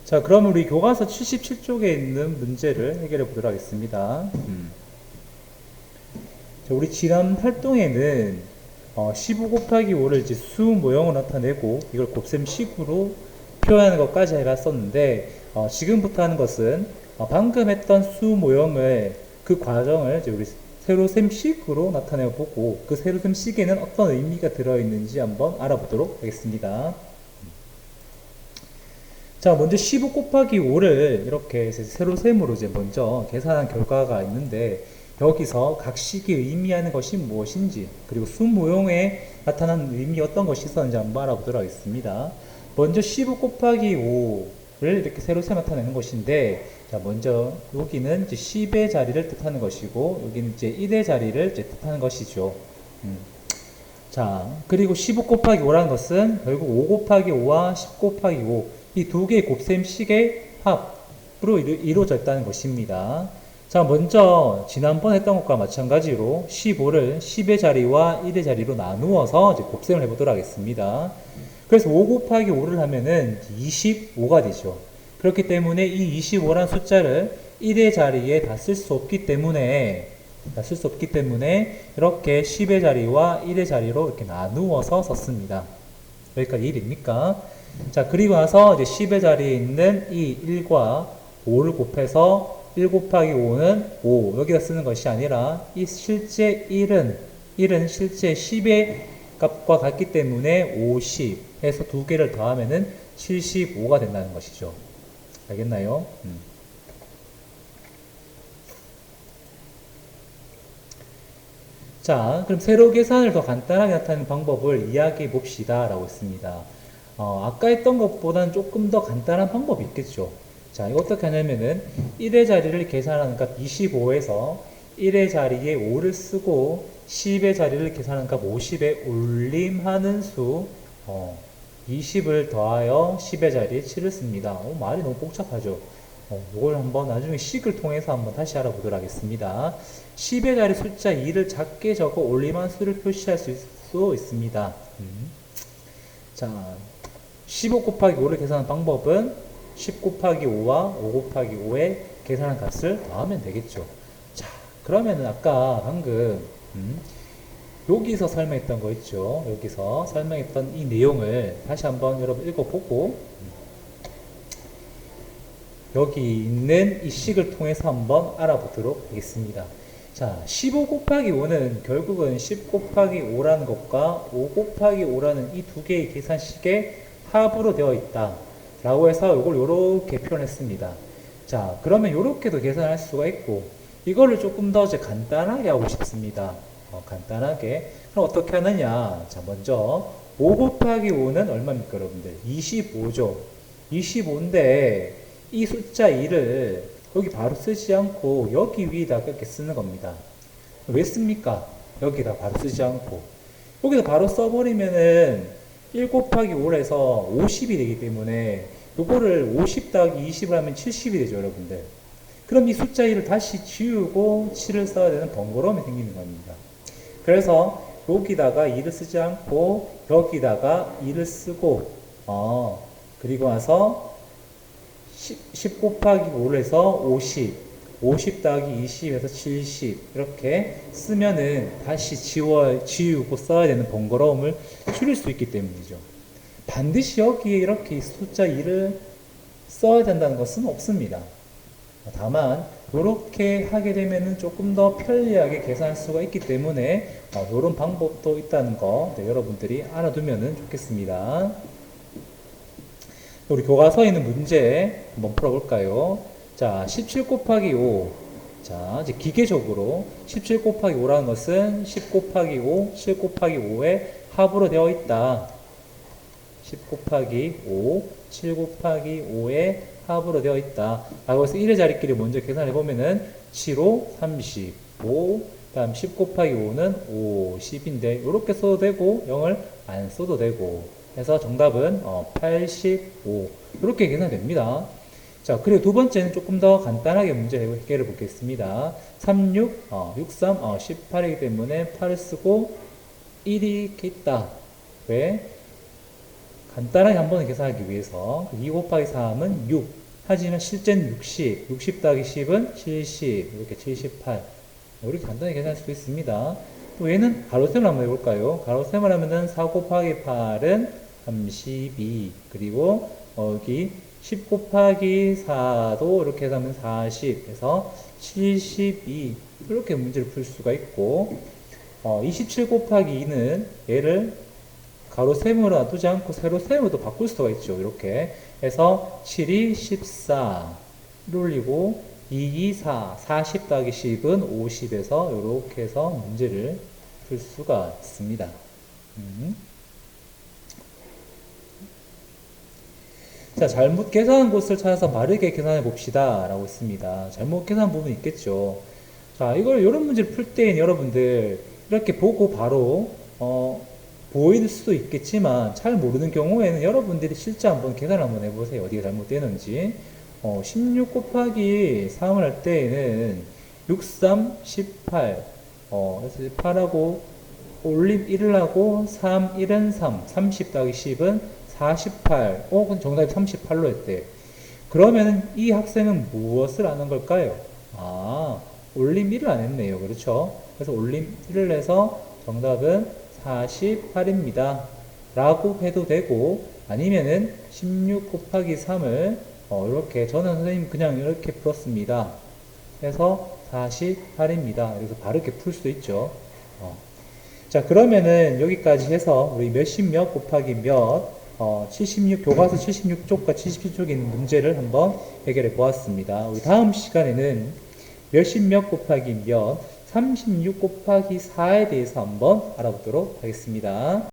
자, 그럼 우리 교과서 77쪽에 있는 문제를 해결해 보도록 하겠습니다. 자, 우리 지난 활동에는 15 곱하기 5를 이제 수 모형으로 나타내고 이걸 곱셈식으로 표현하는 것까지 해봤었는데 지금부터 하는 것은 방금 했던 수 모형을 그 과정을 이제 우리 세로셈식으로 나타내 보고 그 세로셈식에는 어떤 의미가 들어있는지 한번 알아보도록 하겠습니다. 자, 먼저 15 곱하기 5를 이렇게 세로셈으로 이제 먼저 계산한 결과가 있는데 여기서 각 식이 의미하는 것이 무엇인지 그리고 수 모형에 나타나는 의미 어떤 것이 있었는지 한번 알아보도록 하겠습니다. 먼저 15 곱하기 5를 이렇게 세로셈 나타내는 것인데 자, 먼저 여기는 이제 10의 자리를 뜻하는 것이고 여기는 이제 1의 자리를 이제 뜻하는 것이죠. 자, 그리고 15 곱하기 5라는 것은 결국 5 곱하기 5와 10 곱하기 5 이 두 개의 곱셈식의 합으로 이루어져 있다는 것입니다. 자, 먼저 지난번 했던 것과 마찬가지로 15를 10의 자리와 1의 자리로 나누어서 이제 곱셈을 해보도록 하겠습니다. 그래서 5 곱하기 5를 하면은 25가 되죠. 그렇기 때문에 이 25라는 숫자를 1의 자리에 다 쓸 수 없기 때문에 이렇게 10의 자리와 1의 자리로 이렇게 나누어서 썼습니다. 여기까지 이해됩니까? 자, 그리고 나서 이제 10의 자리에 있는 이 1과 5를 곱해서 1 곱하기 5는 5 여기다 쓰는 것이 아니라 이 실제 1은 실제 10의 값과 같기 때문에 50 해서 두 개를 더하면은 75가 된다는 것이죠. 알겠나요? 자, 그럼 세로 계산을 더 간단하게 나타내는 방법을 이야기해 봅시다 라고 했습니다. 아까 했던 것보다는 조금 더 간단한 방법이 있겠죠. 자, 이거 어떻게 하냐면은 1의 자리를 계산하는 값 25에서 1의 자리에 5를 쓰고 10의 자리를 계산하는 값 50에 올림하는 수 20을 더하여 10의 자리에 7을 씁니다. 말이 너무 복잡하죠. 이걸 한번 나중에 식을 통해서 한번 다시 알아보도록 하겠습니다. 10의 자리 숫자 2를 작게 적어 올림한 수를 표시할 수 있습니다. 자, 15 곱하기 5를 계산하는 방법은 10 곱하기 5와 5 곱하기 5의 계산한 값을 더하면 되겠죠. 자, 그러면은 아까 방금 여기서 설명했던 거 있죠. 여기서 설명했던 이 내용을 다시 한번 여러분 읽어보고 여기 있는 이 식을 통해서 한번 알아보도록 하겠습니다. 자, 15 곱하기 5는 결국은 10 곱하기 5라는 것과 5 곱하기 5라는 이 두 개의 계산식의 합으로 되어 있다 라고 해서 이걸 이렇게 표현했습니다. 자, 그러면 이렇게도 계산할 수가 있고 이거를 조금 더 이제 간단하게 하고 싶습니다. 간단하게. 그럼 어떻게 하느냐? 자, 먼저 5 곱하기 5는 얼마입니까, 여러분들? 25죠. 25인데 이 숫자 2를 여기 바로 쓰지 않고 여기 위에다가 이렇게 쓰는 겁니다. 왜 씁니까? 여기다 바로 쓰지 않고 여기다 바로 써버리면은 1 곱하기 5를 해서 50이 되기 때문에 요거를 50 더하기 20을 하면 70이 되죠, 여러분들. 그럼 이 숫자 2를 다시 지우고 7을 써야 되는 번거로움이 생기는 겁니다. 그래서 여기다가 2를 쓰지 않고 여기다가 2를 쓰고 그리고 나서 10 곱하기 5를 해서 50 더하기 20 해서 70 이렇게 쓰면은 다시 지우고 써야 되는 번거로움을 줄일 수 있기 때문이죠. 반드시 여기에 이렇게 숫자 2를 써야 된다는 것은 없습니다. 다만 이렇게 하게 되면은 조금 더 편리하게 계산할 수가 있기 때문에 이런 방법도 있다는 거 여러분들이 알아두면 좋겠습니다. 우리 교과서에 있는 문제 한번 풀어볼까요? 자, 17 곱하기 5. 자, 이제 기계적으로 17 곱하기 5라는 것은 10 곱하기 5, 7 곱하기 5의 합으로 되어 있다. 10 곱하기 5, 7 곱하기 5의 합으로 되어 있다. 라고 해서 1의 자리끼리 먼저 계산해 보면은 7, 5, 35, 다음 10 곱하기 5는 50인데, 이렇게 써도 되고, 0을 안 써도 되고, 해서 정답은 85. 이렇게 계산됩니다. 자, 그리고 두 번째는 조금 더 간단하게 문제 해결해 보겠습니다. 36, 63, 18이기 때문에 8을 쓰고 1이 이렇게 있다. 왜? 간단하게 한번 계산하기 위해서 2 곱하기 3은 6. 하지만 실제는 60. 60 더하기 10은 70. 이렇게 78. 이렇게 간단히 계산할 수 있습니다. 또 얘는 가로셈을 한번 해볼까요? 가로셈을 하면은 4 곱하기 8은 32. 그리고 여기 10 곱하기 4도 이렇게 해서 하면 40 해서 72 이렇게 문제를 풀 수가 있고 27 곱하기 2는 얘를 가로셈으로 놔두지 않고 세로셈으로도 바꿀 수가 있죠. 이렇게 해서 7이 14 올리고 2, 2, 4 40 더하기 10은 50에서 이렇게 해서 문제를 풀 수가 있습니다. 자, 잘못 계산한 곳을 찾아서 바르게 계산해 봅시다. 라고 했습니다. 잘못 계산한 부분이 있겠죠. 자, 이런 문제를 풀 때엔 여러분들, 이렇게 보고 바로, 보일 수도 있겠지만, 잘 모르는 경우에는 여러분들이 실제 한번 계산을 한번 해보세요. 어디가 잘못되는지. 16 곱하기 3을 할 때에는 6, 3, 18. 그래서 8하고, 올림 1을 하고, 3, 1은 3, 30 더하기 10은 48. 그럼 정답이 38로 했대. 그러면 이 학생은 무엇을 아는 걸까요? 올림 1을 안 했네요. 그렇죠? 그래서 올림 1을 해서 정답은 48입니다. 라고 해도 되고, 아니면은 16 곱하기 3을, 이렇게, 저는 선생님 그냥 이렇게 풀었습니다. 해서 48입니다. 그래서 바르게 풀 수도 있죠. 자, 그러면은 여기까지 해서 우리 몇십 몇 곱하기 몇, 76, 교과서 76쪽과 77쪽에 있는 문제를 한번 해결해 보았습니다. 우리 다음 시간에는 몇십 몇 곱하기 몇, 36 곱하기 4에 대해서 한번 알아보도록 하겠습니다.